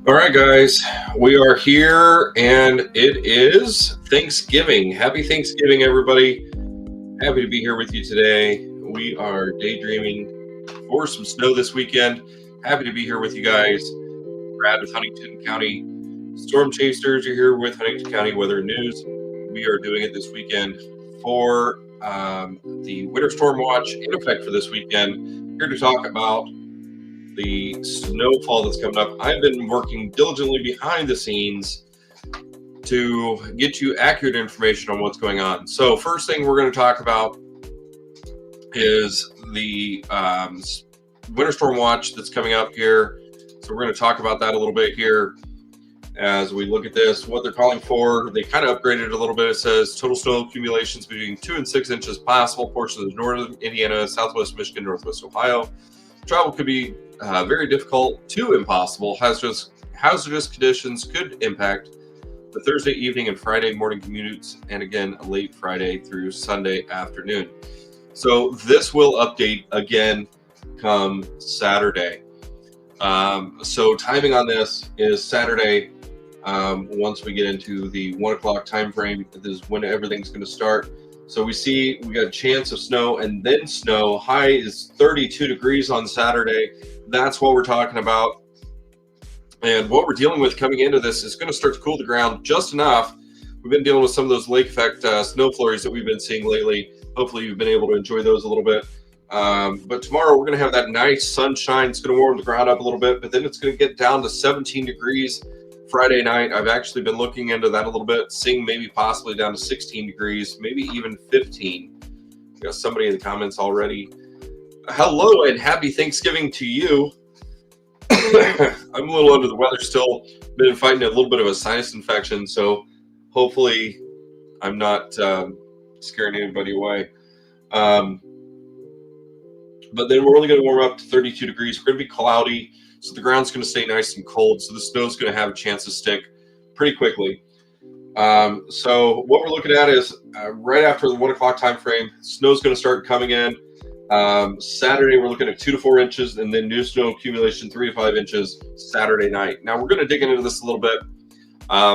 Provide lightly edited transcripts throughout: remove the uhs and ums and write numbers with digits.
All right, guys, we are here and it is Thanksgiving. Happy Thanksgiving, everybody. Happy to be here with you today. We are daydreaming for some snow this weekend. Happy to be here with you guys. Brad with Huntington County Storm Chasers. You're here with Huntington County Weather News. We are doing it this weekend for the Winter Storm Watch in effect for this weekend. Here to talk about the snowfall that's coming up. I've been working diligently behind the scenes to get you accurate information on what's going on. So, first thing we're going to talk about is the winter storm watch that's coming up here. So, we're going to talk about that a little bit here as we look at this. What they're calling for, they kind of upgraded it a little bit. It says total snow accumulations between 2 and 6 inches possible, portions of northern Indiana, southwest Michigan, northwest Ohio. Travel could be very difficult to impossible. Hazardous conditions could impact the Thursday evening and Friday morning commutes, and again, late Friday through Sunday afternoon. So this will update again come Saturday. So timing on this is Saturday. Once we get into the 1 o'clock time frame, this is when everything's going to start. So we got a chance of snow and then snow. High is 32 degrees on Saturday. That's what we're talking about. And what we're dealing with coming into this is going to start to cool the ground just enough. We've been dealing with some of those lake effect snow flurries that we've been seeing lately. Hopefully you've been able to enjoy those a little bit. But tomorrow we're going to have that nice sunshine. It's going to warm the ground up a little bit, but then it's going to get down to 17 degrees Friday night. I've actually been looking into that a little bit, seeing maybe possibly down to 16 degrees, maybe even 15. Got somebody in the comments already. Hello and happy Thanksgiving to you. I'm a little under the weather still. Been fighting a little bit of a sinus infection, so hopefully I'm not scaring anybody away. But then we're only going to warm up to 32 degrees. We're going to be cloudy, so the ground's going to stay nice and cold, so the snow's going to have a chance to stick pretty quickly. So what we're looking at is right after the 1 o'clock time frame, snow's going to start coming in. Saturday, we're looking at 2 to 4 inches, and then new snow accumulation 3 to 5 inches Saturday night. Now, we're going to dig into this a little bit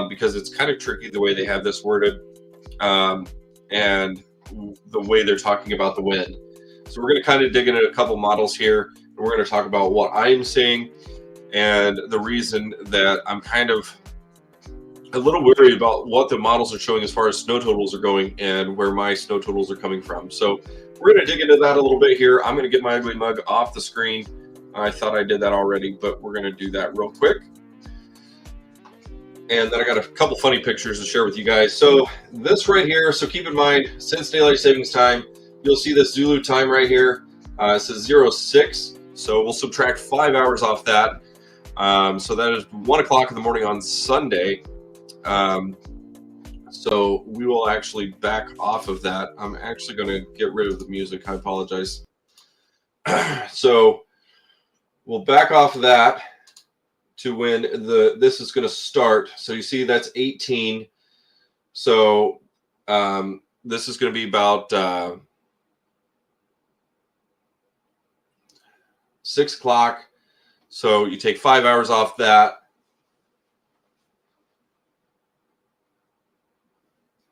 because it's kind of tricky the way they have this worded and the way they're talking about the wind. So we're going to kind of dig into a couple models here, and we're going to talk about what I'm seeing and the reason that I'm kind of a little worried about what the models are showing as far as snow totals are going and where my snow totals are coming from. So we're going to dig into that a little bit here. I'm going to get my ugly mug off the screen. I thought I did that already, but we're going to do that real quick. And then I got a couple funny pictures to share with you guys. So this right here, so keep in mind, since daylight savings time, you'll see this Zulu time right here. It says 06, so we'll subtract 5 hours off that. So that is 1 o'clock in the morning on Sunday. So we will actually back off of that. I'm actually going to get rid of the music. I apologize. So we'll back off of that to when this is going to start. So you see that's 18. So this is going to be about 6 o'clock. So you take 5 hours off that.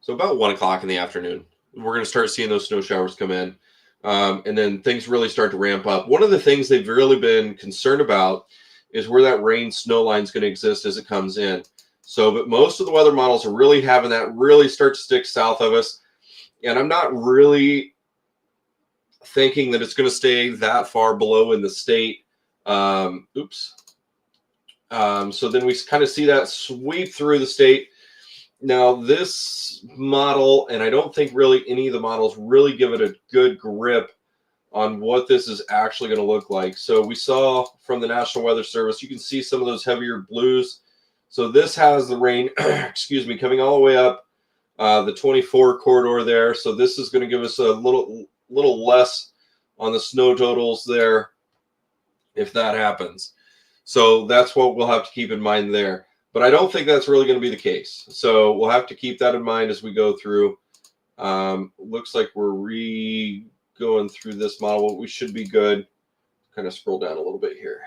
So about 1 o'clock in the afternoon, we're going to start seeing those snow showers come in. And then things really start to ramp up. One of the things they've really been concerned about is where that rain snow line is going to exist as it comes in. So, but most of the weather models are really having that really start to stick south of us. And I'm not really thinking that it's going to stay that far below in the state. So then we kind of see that sweep through the state. Now, this model, and I don't think really any of the models really give it a good grip on what this is actually going to look like. So we saw from the National Weather Service, you can see some of those heavier blues. So this has the rain, excuse me, coming all the way up the 24 corridor there. So this is going to give us a little less on the snow totals there if that happens. So that's what we'll have to keep in mind there. But I don't think that's really going to be the case. So we'll have to keep that in mind as we go through. Looks like we're going through this model. We should be good. Kind of scroll down a little bit here.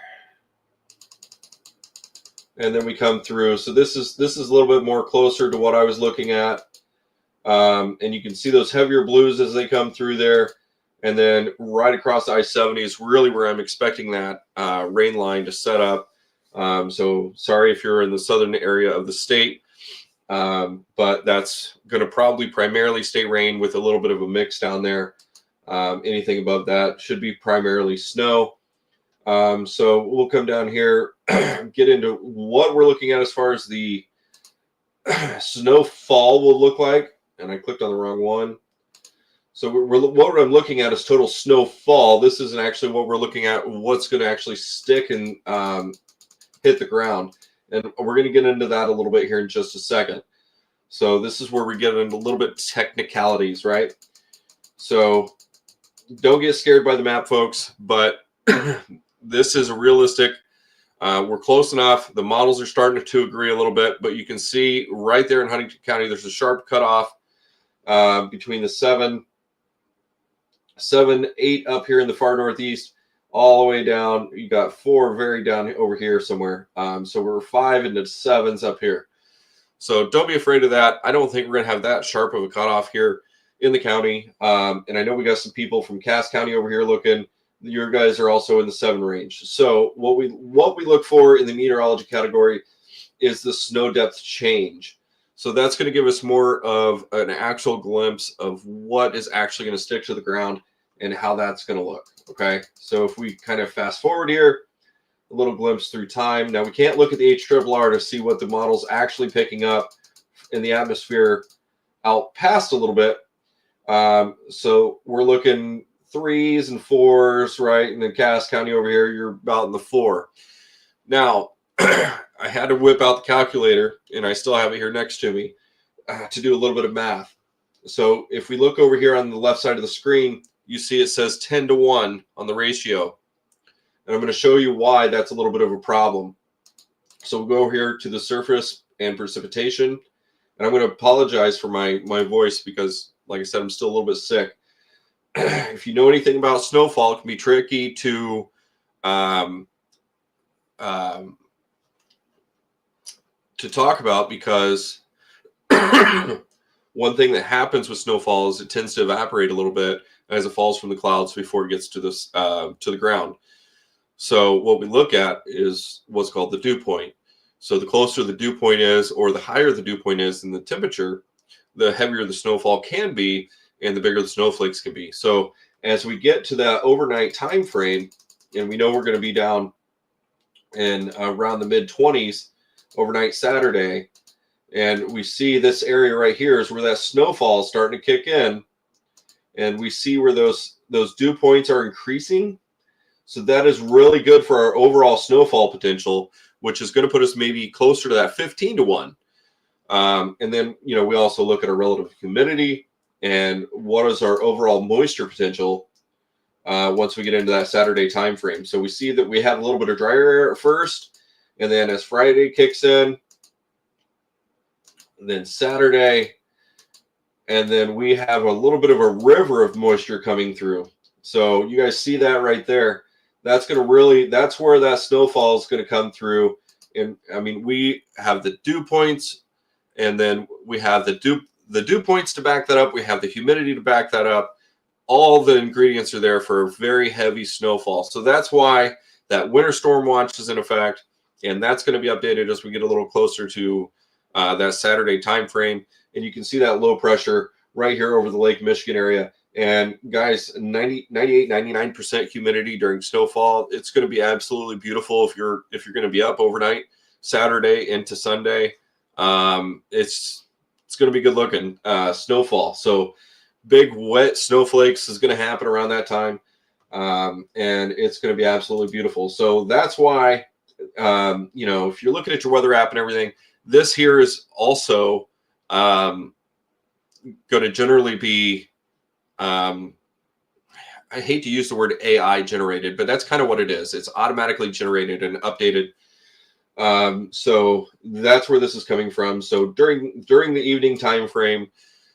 and then we come through. So this is a little bit more closer to what I was looking at. And you can see those heavier blues as they come through there. And then right across I-70 is really where I'm expecting that rain line to set up. So sorry if you're in the southern area of the state, but that's going to probably primarily stay rain with a little bit of a mix down there. Anything above that should be primarily snow. So we'll come down here, get into what we're looking at as far as the snowfall will look like. And I clicked on the wrong one. So what I'm looking at is total snowfall. This isn't actually what we're looking at, what's going to actually stick and hit the ground. And we're going to get into that a little bit here in just a second. So this is where we get into a little bit technicalities, right? So don't get scared by the map, folks, but this is a realistic. We're close enough. The models are starting to agree a little bit, but you can see right there in Huntington County, there's a sharp cutoff between the 7, 8 up here in the far northeast, all the way down. You got 4 very down over here somewhere. So we're 5 into 7s up here. So don't be afraid of that. I don't think we're going to have that sharp of a cutoff here in the county. And I know we got some people from Cass County over here looking. Your guys are also in the 7 range. So what we look for in the meteorology category is the snow depth change. So that's going to give us more of an actual glimpse of what is actually going to stick to the ground and how that's going to look. Okay. So if we kind of fast forward here, a little glimpse through time. Now we can't look at the HRRR to see what the model's actually picking up in the atmosphere out past a little bit. So we're looking 3s and 4s, right? And then Cass County over here, you're about in the 4. Now, I had to whip out the calculator, and I still have it here next to me to do a little bit of math. So if we look over here on the left side of the screen, you see it says 10-to-1 on the ratio. And I'm going to show you why that's a little bit of a problem. So we'll go over here to the surface and precipitation. And I'm going to apologize for my voice because, like I said, I'm still a little bit sick. If you know anything about snowfall, it can be tricky to talk about because one thing that happens with snowfall is it tends to evaporate a little bit as it falls from the clouds before it gets to this to the ground. So what we look at is what's called the dew point. So the closer the dew point is, or the higher the dew point is in the temperature, the heavier the snowfall can be, and the bigger the snowflakes can be. So as we get to that overnight time frame, and we know we're going to be down in around the mid-20s overnight Saturday, and we see this area right here is where that snowfall is starting to kick in, and we see where those dew points are increasing. So that is really good for our overall snowfall potential, which is going to put us maybe closer to that 15-to-1. And then, we also look at our relative humidity and what is our overall moisture potential once we get into that Saturday time frame. So we see that we have a little bit of drier air at first, and then as Friday kicks in, then Saturday, and then we have a little bit of a river of moisture coming through. So you guys see that right there. That's where that snowfall is going to come through. And I mean, we have the dew points, and then we have the dew points to back that up. We have the humidity to back that up. All the ingredients are there for a very heavy snowfall. So that's why that winter storm watch is in effect, and that's going to be updated as we get a little closer to that Saturday time frame. And you can see that low pressure right here over the Lake Michigan area. And guys, 99% humidity during snowfall. It's going to be absolutely beautiful if you're going to be up overnight Saturday into Sunday. It's going to be good looking snowfall. So big wet snowflakes is going to happen around that time, and it's going to be absolutely beautiful. So that's why if you're looking at your weather app and everything, this here is also going to generally be I hate to use the word AI generated, but that's kind of what it is. It's automatically generated and updated. So that's where this is coming from. So during the evening time frame,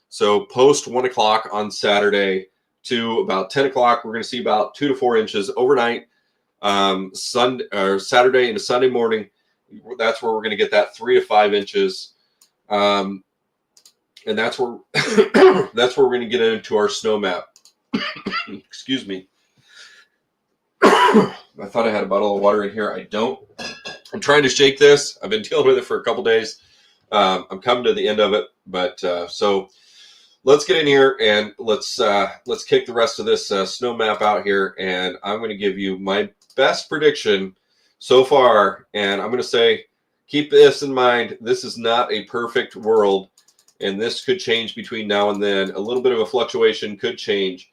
so post 1 o'clock on Saturday to about 10 o'clock, we're going to see about 2 to 4 inches overnight, Saturday into Sunday morning. That's where we're going to get that 3 to 5 inches. And that's where that's where we're going to get into our snow map. Excuse me. I thought I had a bottle of water in here. I don't. I'm trying to shake this. I've been dealing with it for a couple days. I'm coming to the end of it, but so let's get in here and let's kick the rest of this snow map out here, and I'm going to give you my best prediction so far. And I'm going to say, keep this in mind. This is not a perfect world, and this could change between now and then. A little bit of a fluctuation could change.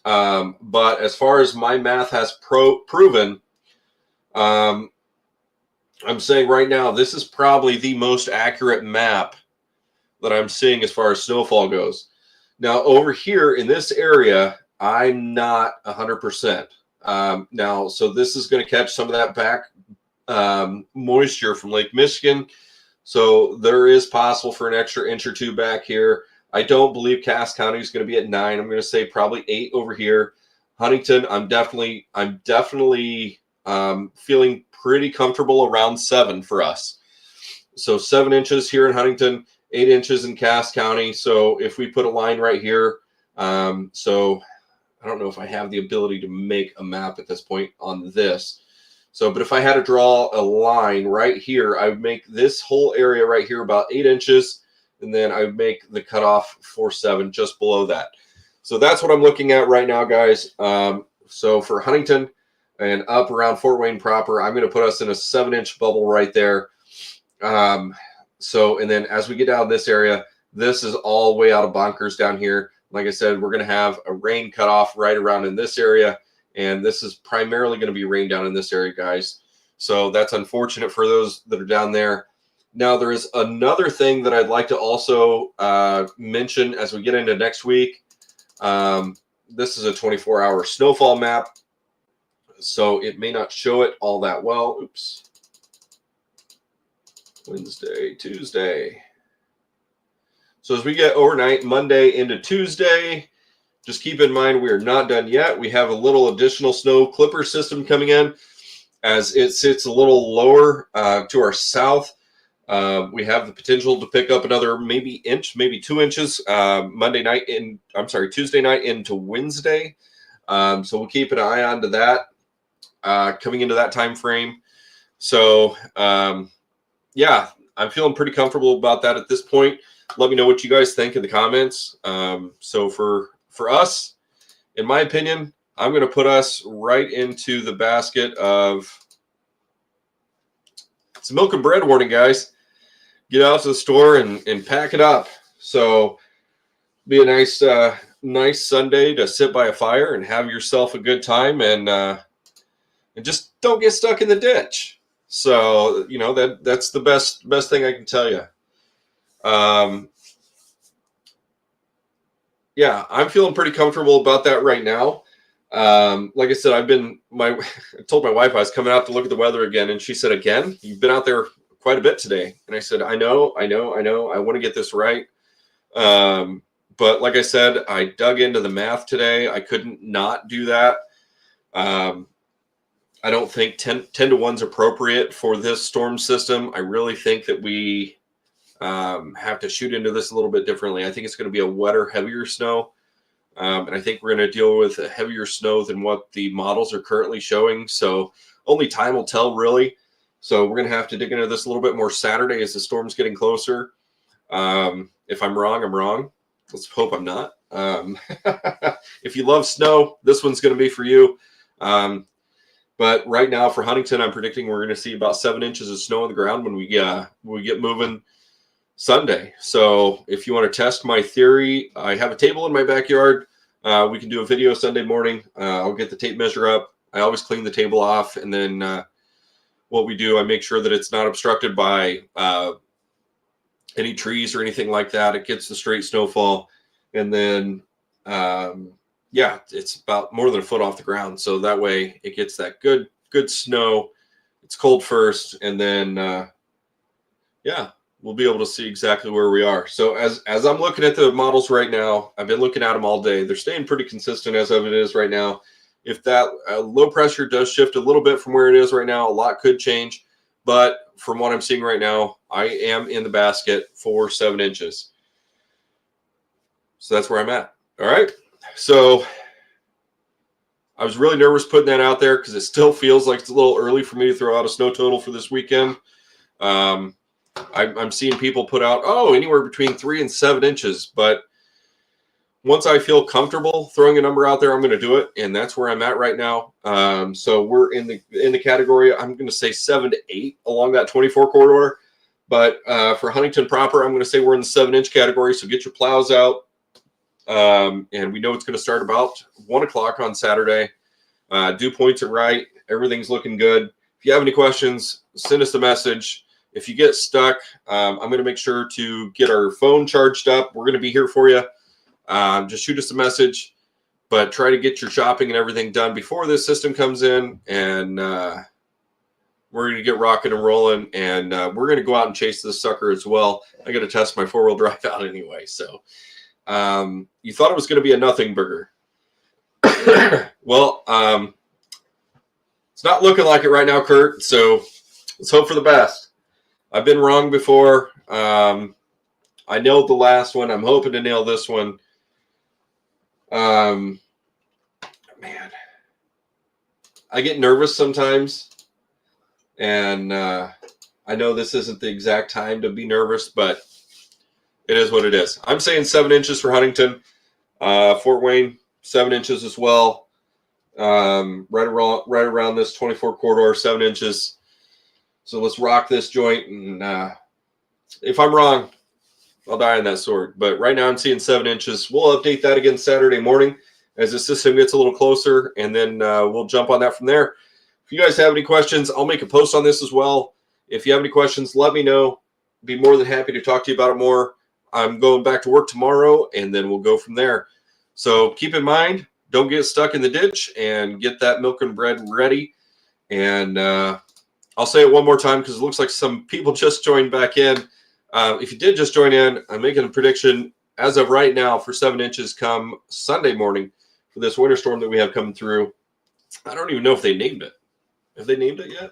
But as far as my math has proven, I'm saying right now, this is probably the most accurate map that I'm seeing as far as snowfall goes. Now, over here in this area, I'm not 100%. Now, so this is going to catch some of that back moisture from Lake Michigan. So there is possible for an extra inch or two back here. I don't believe Cass County is going to be at 9. I'm going to say probably 8 over here. Huntington, I'm definitely feeling pretty comfortable around 7 for us. So 7 inches here in Huntington, 8 inches in Cass County. So if we put a line right here, so I don't know if I have the ability to make a map at this point on this. So, but if I had to draw a line right here, I would make this whole area right here about 8 inches. And then I would make the cutoff for 7 just below that. So that's what I'm looking at right now, guys. So for Huntington and up around Fort Wayne proper, I'm going to put us in a 7-inch bubble right there. So, and then as we get down this area, this is all way out of Bonkers down here. Like I said, we're going to have a rain cutoff right around in this area. And this is primarily going to be rain down in this area, guys. So that's unfortunate for those that are down there. Now, there is another thing that I'd like to also mention as we get into next week. This is a 24-hour snowfall map, so it may not show it all that well. Oops. Wednesday, Tuesday. So as we get overnight, Monday into Tuesday, just keep in mind we are not done yet. We have a little additional snow clipper system coming in as it sits a little lower to our south. We have the potential to pick up another maybe inch, maybe 2 inches Tuesday night into Wednesday. So we'll keep an eye on to that coming into that time frame. So yeah, I'm feeling pretty comfortable about that at this point. Let me know what you guys think in the comments. So for us, in my opinion, I'm going to put us right into the basket of it's a milk and bread warning, guys. Get out to the store and pack it up. So be a nice Sunday to sit by a fire and have yourself a good time and just don't get stuck in the ditch. So, you know, that's the best thing I can tell you. Yeah, I'm feeling pretty comfortable about that right now. Like I said, I told my wife I was coming out to look at the weather again, and she said, "Again, you've been out there quite a bit today." And I said, I know. I want to get this right. But like I said, I dug into the math today. I couldn't not do that. I don't think 10 to 1 is appropriate for this storm system. I really think that we have to shoot into this a little bit differently. I think it's going to be a wetter, heavier snow. And I think we're going to deal with a heavier snow than what the models are currently showing. So only time will tell, really. So we're going to have to dig into this a little bit more Saturday as the storm's getting closer. If I'm wrong, I'm wrong. Let's hope I'm not. If you love snow, this one's going to be for you. But right now for Huntington, I'm predicting we're going to see about 7 inches of snow on the ground when we get moving Sunday. So if you want to test my theory, I have a table in my backyard. We can do a video Sunday morning. I'll get the tape measure up. I always clean the table off, and then what we do, I make sure that it's not obstructed by any trees or anything like that. It gets the straight snowfall, and then yeah, it's about more than a foot off the ground. So that way it gets that good snow. It's cold first, and then yeah, we'll be able to see exactly where we are. So as I'm looking at the models right now, I've been looking at them all day. They're staying pretty consistent as of it is right now. If that low pressure does shift a little bit from where it is right now, a lot could change. but from what I'm seeing right now, I am in the basket for 7 inches. So that's where I'm at. All right. So I was really nervous putting that out there because it still feels like it's a little early for me to throw out a snow total for this weekend. I'm seeing people put out, anywhere between 3 and 7 inches. But once I feel comfortable throwing a number out there, I'm going to do it. And that's where I'm at right now. So we're in the category, I'm going to say 7 to 8 along that 24 corridor. But for Huntington proper, I'm going to say we're in the 7-inch category. So get your plows out. And we know it's going to start about 1 o'clock on Saturday. Dew points are right. Everything's looking good. If you have any questions, send us a message. If you get stuck, I'm going to make sure to get our phone charged up. We're going to be here for you. Just shoot us a message, but try to get your shopping and everything done before this system comes in. And we're going to get rocking and rolling. And we're going to go out and chase this sucker as well. I got to test my 4-wheel drive out anyway. So you thought it was going to be a nothing burger. Well, it's not looking like it right now, Kurt. So let's hope for the best. I've been wrong before. I nailed the last one. I'm hoping to nail this one. Man, I get nervous sometimes. And I know this isn't the exact time to be nervous, but it is what it is. I'm saying 7 inches for Huntington. Fort Wayne, 7 inches as well. Right around this 24 corridor, 7 inches. So let's rock this joint. And if I'm wrong, I'll die on that sword. But right now I'm seeing 7 inches. We'll update that again Saturday morning as the system gets a little closer. And then we'll jump on that from there. If you guys have any questions, I'll make a post on this as well. If you have any questions, let me know. Be more than happy to talk to you about it more. I'm going back to work tomorrow, and then we'll go from there. So keep in mind, don't get stuck in the ditch and get that milk and bread ready. And I'll say it one more time because it looks like some people just joined back in. If you did just join in, I'm making a prediction as of right now for 7 inches come Sunday morning for this winter storm that we have coming through. I don't even know if they named it. Have they named it yet?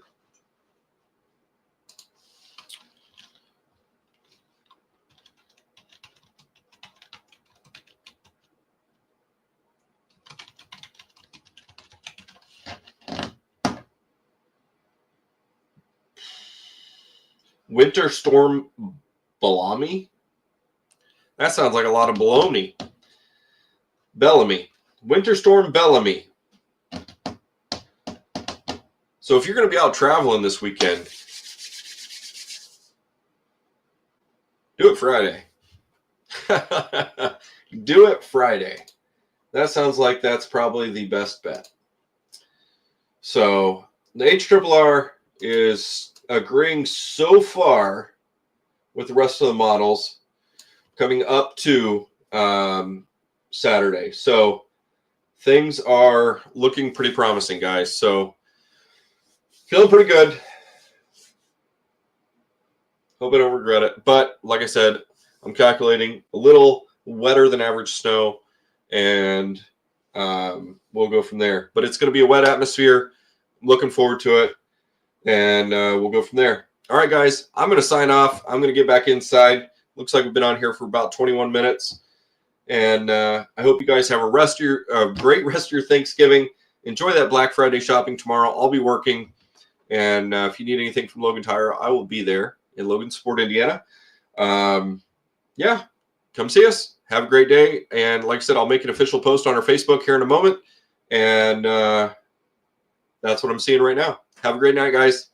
Winter Storm Bellamy? That sounds like a lot of baloney. Bellamy. Winter Storm Bellamy. So if you're going to be out traveling this weekend, do it Friday. Do it Friday. That sounds like that's probably the best bet. So the HRRR is agreeing so far with the rest of the models coming up to Saturday. So things are looking pretty promising, guys. So feeling pretty good. Hope I don't regret it. But like I said, I'm calculating a little wetter than average snow, and we'll go from there. But it's going to be a wet atmosphere. I'm looking forward to it. And we'll go from there. All right, guys, I'm going to sign off. I'm going to get back inside. Looks like we've been on here for about 21 minutes. And I hope you guys have a great rest of your Thanksgiving. Enjoy that Black Friday shopping tomorrow. I'll be working. And if you need anything from Logan Tire, I will be there in Logansport, Indiana. Yeah, come see us. Have a great day. And like I said, I'll make an official post on our Facebook here in a moment. And that's what I'm seeing right now. Have a great night, guys.